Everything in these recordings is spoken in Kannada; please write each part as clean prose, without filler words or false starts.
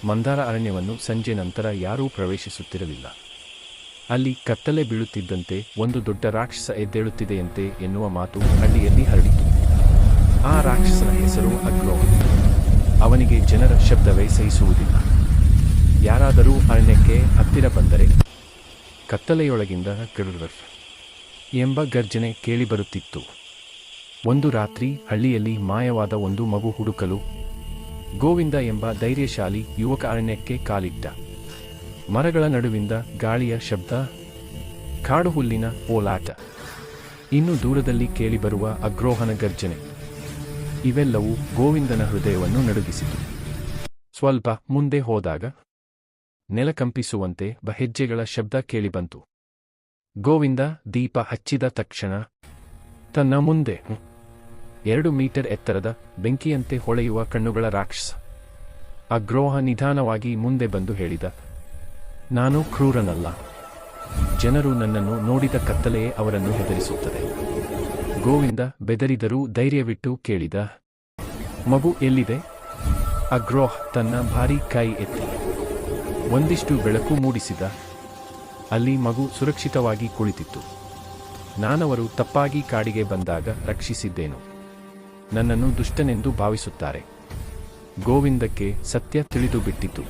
ಮಂದಾರ ಅರಣ್ಯವನ್ನು ಸಂಜೆ ನಂತರ ಯಾರೂ ಪ್ರವೇಶಿಸುತ್ತಿರಲಿಲ್ಲ. ಅಲ್ಲಿ ಕತ್ತಲೆ ಬೀಳುತ್ತಿದ್ದಂತೆ ಒಂದು ದೊಡ್ಡ ರಾಕ್ಷಸ ಎದ್ದೇಳುತ್ತಿದೆಯಂತೆ ಎನ್ನುವ ಮಾತು ಹಳ್ಳಿಯಲ್ಲಿ ಹರಡಿತು. ಆ ರಾಕ್ಷಸನ ಹೆಸರು ಅಗ್ರೋಹ. ಅವನಿಗೆ ಜನರ ಶಬ್ದವೇ ಸಹಿಸುವುದಿಲ್ಲ. ಯಾರಾದರೂ ಅರಣ್ಯಕ್ಕೆ ಹತ್ತಿರ ಬಂದರೆ ಕತ್ತಲೆಯೊಳಗಿಂದ ಗರ್ರ್ ಎಂಬ ಗರ್ಜನೆ ಕೇಳಿಬರುತ್ತಿತ್ತು. ಒಂದು ರಾತ್ರಿ ಹಳ್ಳಿಯಲ್ಲಿ ಮಾಯವಾದ ಒಂದು ಮಗು ಹುಡುಕಲು ಗೋವಿಂದ ಎಂಬ ಧೈರ್ಯಶಾಲಿ ಯುವಕ ಅರಣ್ಯಕ್ಕೆ ಕಾಲಿಟ್ಟ. ಮರಗಳ ನಡುವಿಂದ ಗಾಳಿಯ ಶಬ್ದ, ಕಾಡು ಹುಲ್ಲಿನ ಓಲಾಟ, ಇನ್ನು ದೂರದಲ್ಲಿ ಕೇಳಿಬರುವ ಅಗ್ರೋಹನ ಗರ್ಜನೆ, ಇವೆಲ್ಲವೂ ಗೋವಿಂದನ ಹೃದಯವನ್ನು ನಡುಗಿಸಿತು. ಸ್ವಲ್ಪ ಮುಂದೆ ಹೋದಾಗ ನೆಲಕಂಪಿಸುವಂತೆ ಹೆಜ್ಜೆಗಳ ಶಬ್ದ ಕೇಳಿಬಂತು. ಗೋವಿಂದ ದೀಪ ಹಚ್ಚಿದ ತಕ್ಷಣ ತನ್ನ ಮುಂದೆ 2 ಮೀಟರ್ ಎತ್ತರದ ಬೆಂಕಿಯಂತೆ ಹೊಳೆಯುವ ಕಣ್ಣುಗಳ ರಾಕ್ಷಸ ಅಗ್ರೋಹ ನಿಧಾನವಾಗಿ ಮುಂದೆ ಬಂದು ಹೇಳಿದ, ನಾನು ಕ್ರೂರನಲ್ಲ. ಜನರು ನನ್ನನ್ನು ನೋಡಿದ ಕತ್ತಲೆಯೇ ಅವರನ್ನು ಹೆದರಿಸುತ್ತದೆ. ಗೋವಿಂದ ಬೆದರಿದರೂ ಧೈರ್ಯವಿಟ್ಟು ಕೇಳಿದ, ಮಗು ಎಲ್ಲಿದೆ? ಅಗ್ರೋಹ ತನ್ನ ಭಾರೀ ಕೈ ಎತ್ತಿ ಒಂದಿಷ್ಟು ಬೆಳಕು ಮೂಡಿಸಿದ. ಅಲ್ಲಿ ಮಗು ಸುರಕ್ಷಿತವಾಗಿ ಕುಳಿತಿತ್ತು. ನಾನವರು ತಪ್ಪಾಗಿ ಕಾಡಿಗೆ ಬಂದಾಗ ರಕ್ಷಿಸಿದ್ದೇನು. ನನ್ನನ್ನು ದುಷ್ಟನೆಂದು ಭಾವಿಸುತ್ತಾರೆ. ಗೋವಿಂದಕ್ಕೆ ಸತ್ಯ ತಿಳಿದು ಬಿಟ್ಟಿತು.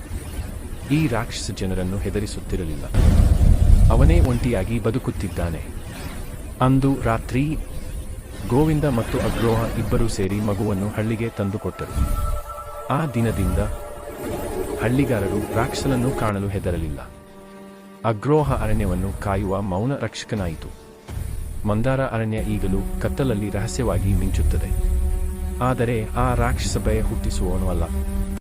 ಈ ರಾಕ್ಷಸ ಜನರನ್ನು ಹೆದರಿಸುತ್ತಿರಲಿಲ್ಲ. ಅವನೇ ಒಂಟಿಯಾಗಿ ಬದುಕುತ್ತಿದ್ದಾನೆ. ಅಂದು ರಾತ್ರಿ ಗೋವಿಂದ ಮತ್ತು ಅಗ್ರೋಹ ಇಬ್ಬರೂ ಸೇರಿ ಮಗುವನ್ನು ಹಳ್ಳಿಗೆ ತಂದುಕೊಟ್ಟರು. ಆ ದಿನದಿಂದ ಹಳ್ಳಿಗಾರರು ರಾಕ್ಷಸನನ್ನು ಕಾಣಲು ಹೆದರಲಿಲ್ಲ. ಅಗ್ರೋಹ ಅರಣ್ಯವನ್ನು ಕಾಯುವ ಮೌನ ರಕ್ಷಕನಾಯಿತು. ಮಂದಾರ ಅರಣ್ಯ ಈಗಲೂ ಕತ್ತಲಲ್ಲಿ ರಹಸ್ಯವಾಗಿ ಮಿಂಚುತ್ತದೆ. ಆದರೆ ಆ ರಾಕ್ಷಸ ಭಯ ಹುಟ್ಟಿಸುವವನು ಅಲ್ಲ.